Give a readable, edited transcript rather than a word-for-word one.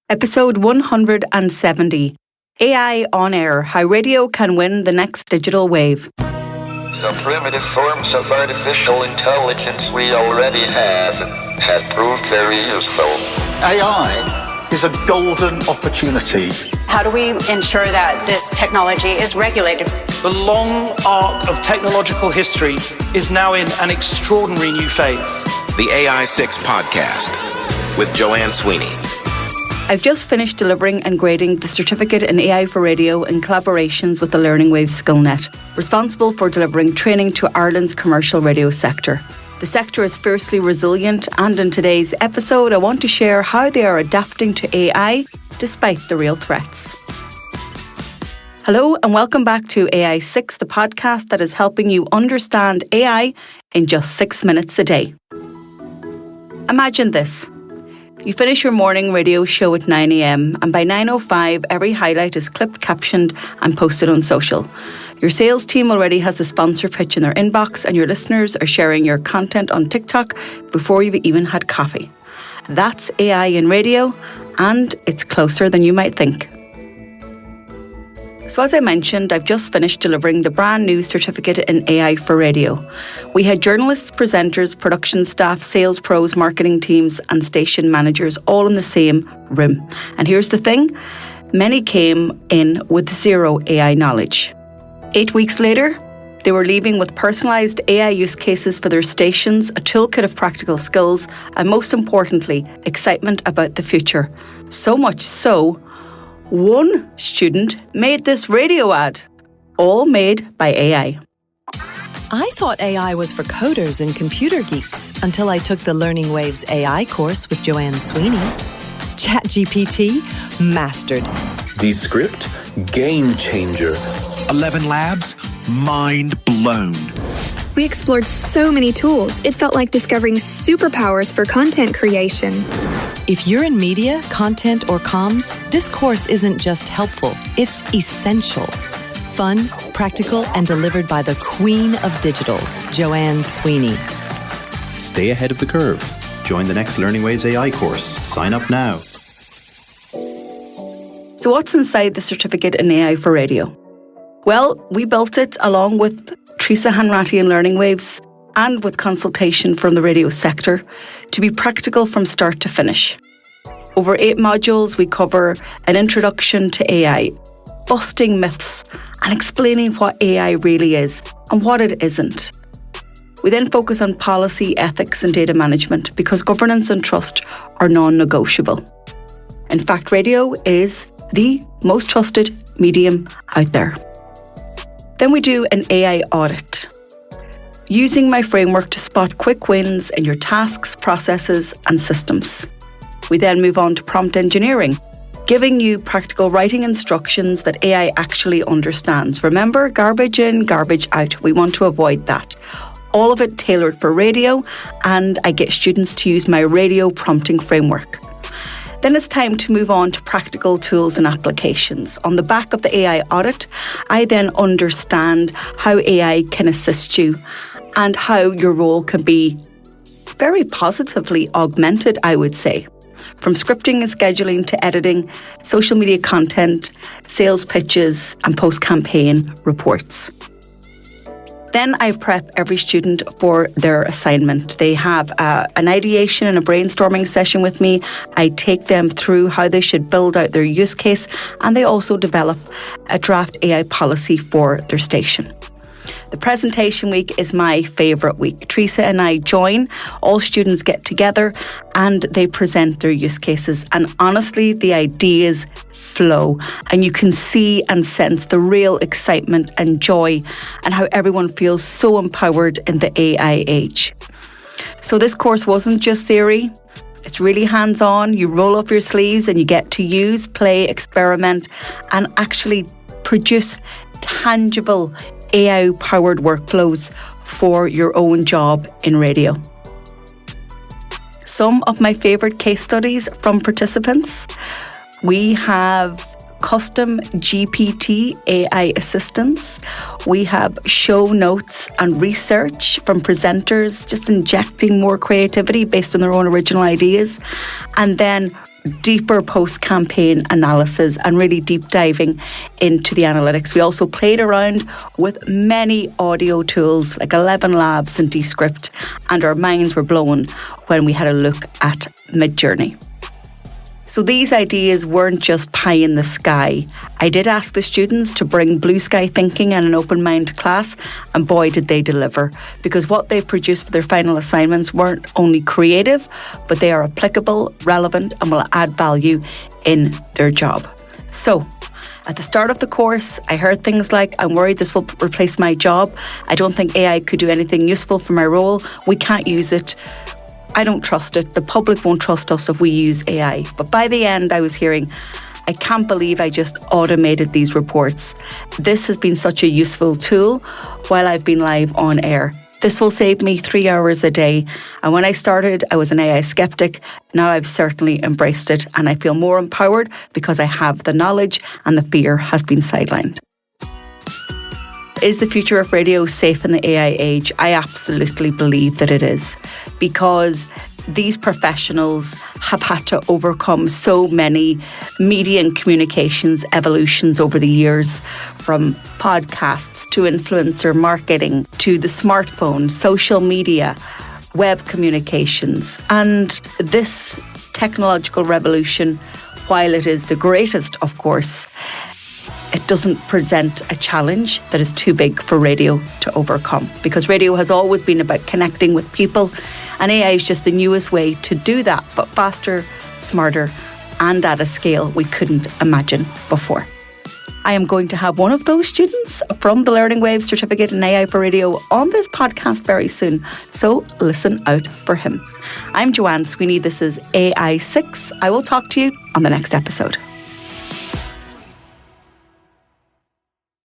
Episode 170, AI on Air, How Radio Can Win the Next Digital Wave. The primitive forms of artificial intelligence we already have proved very useful. AI is a golden opportunity. How do we ensure that this technology is regulated? The long arc of technological history is now in an extraordinary new phase. The AI 6 podcast with Joanne Sweeney. I've just finished delivering and grading the certificate in AI for Radio in collaborations with the Learning Waves Skillnet, responsible for delivering training to Ireland's commercial radio sector. The sector is fiercely resilient, and in today's episode I want to share how they are adapting to AI despite the real threats. Hello and welcome back to AI 6, the podcast that is helping you understand AI in just 6 minutes a day. Imagine this. You finish your morning radio show at 9 a.m. and by 9:05 every highlight is clipped, captioned and posted on social. Your sales team already has the sponsor pitch in their inbox and your listeners are sharing your content on TikTok before you've even had coffee. That's AI in radio, and it's closer than you might think. So as I mentioned, I've just finished delivering the brand new certificate in AI for Radio. We had journalists, presenters, production staff, sales pros, marketing teams and station managers all in the same room. And here's the thing, many came in with zero AI knowledge. 8 weeks later, they were leaving with personalised AI use cases for their stations, a toolkit of practical skills, and most importantly, excitement about the future. So much so, one student made this radio ad, all made by AI. I thought AI was for coders and computer geeks until I took the Learning Waves AI course with Joanne Sweeney. ChatGPT, mastered. Descript, game changer. 11 labs, mind blown. We explored so many tools, it felt like discovering superpowers for content creation. If you're in media, content, or comms, this course isn't just helpful, it's essential. Fun, practical, and delivered by the Queen of Digital, Joanne Sweeney. Stay ahead of the curve. Join the next Learning Waves AI course. Sign up now. So what's inside the certificate in AI for Radio? Well, we built it along with Teresa Hanratty and Learning Waves and with consultation from the radio sector to be practical from start to finish. Over 8 modules, we cover an introduction to AI, busting myths and explaining what AI really is and what it isn't. We then focus on policy, ethics and data management because governance and trust are non-negotiable. In fact, radio is the most trusted medium out there. Then we do an AI audit, using my framework to spot quick wins in your tasks, processes and systems. We then move on to prompt engineering, giving you practical writing instructions that AI actually understands. Remember, garbage in, garbage out. We want to avoid that. All of it tailored for radio, and I get students to use my radio prompting framework. Then it's time to move on to practical tools and applications. On the back of the AI audit, I then understand how AI can assist you and how your role can be very positively augmented, I would say. From scripting and scheduling to editing, social media content, sales pitches and post-campaign reports. Then I prep every student for their assignment. They have an ideation and a brainstorming session with me. I take them through how they should build out their use case, and they also develop a draft AI policy for their station. The presentation week is my favourite week. Teresa and I join, all students get together and they present their use cases. And honestly, the ideas flow and you can see and sense the real excitement and joy and how everyone feels so empowered in the AI age. So this course wasn't just theory. It's really hands-on. You roll up your sleeves and you get to use, play, experiment and actually produce tangible AI-powered workflows for your own job in radio. Some of my favourite case studies from participants. We have custom GPT AI assistants. We have show notes and research from presenters, just injecting more creativity based on their own original ideas. And then deeper post-campaign analysis and really deep diving into the analytics. We also played around with many audio tools like 11 Labs and Descript, and our minds were blown when we had a look at Midjourney. So these ideas weren't just pie in the sky. I did ask the students to bring blue sky thinking and an open mind to class, and boy did they deliver, because what they produced for their final assignments weren't only creative, but they are applicable, relevant, and will add value in their job. So at the start of the course, I heard things like, I'm worried this will replace my job. I don't think AI could do anything useful for my role. We can't use it. I don't trust it. The public won't trust us if we use AI. But by the end, I was hearing, I can't believe I just automated these reports. This has been such a useful tool while I've been live on air. This will save me 3 hours a day. And when I started, I was an AI skeptic. Now I've certainly embraced it, and I feel more empowered because I have the knowledge and the fear has been sidelined. Is the future of radio safe in the AI age? I absolutely believe that it is, because these professionals have had to overcome so many media and communications evolutions over the years, from podcasts to influencer marketing to the smartphone, social media, web communications. And this technological revolution, while it is the greatest, of course, it doesn't present a challenge that is too big for radio to overcome, because radio has always been about connecting with people, and AI is just the newest way to do that, but faster, smarter, and at a scale we couldn't imagine before. I am going to have one of those students from the Learning Waves Certificate in AI for Radio on this podcast very soon, so listen out for him. I'm Joanne Sweeney. This is AI6. I will talk to you on the next episode.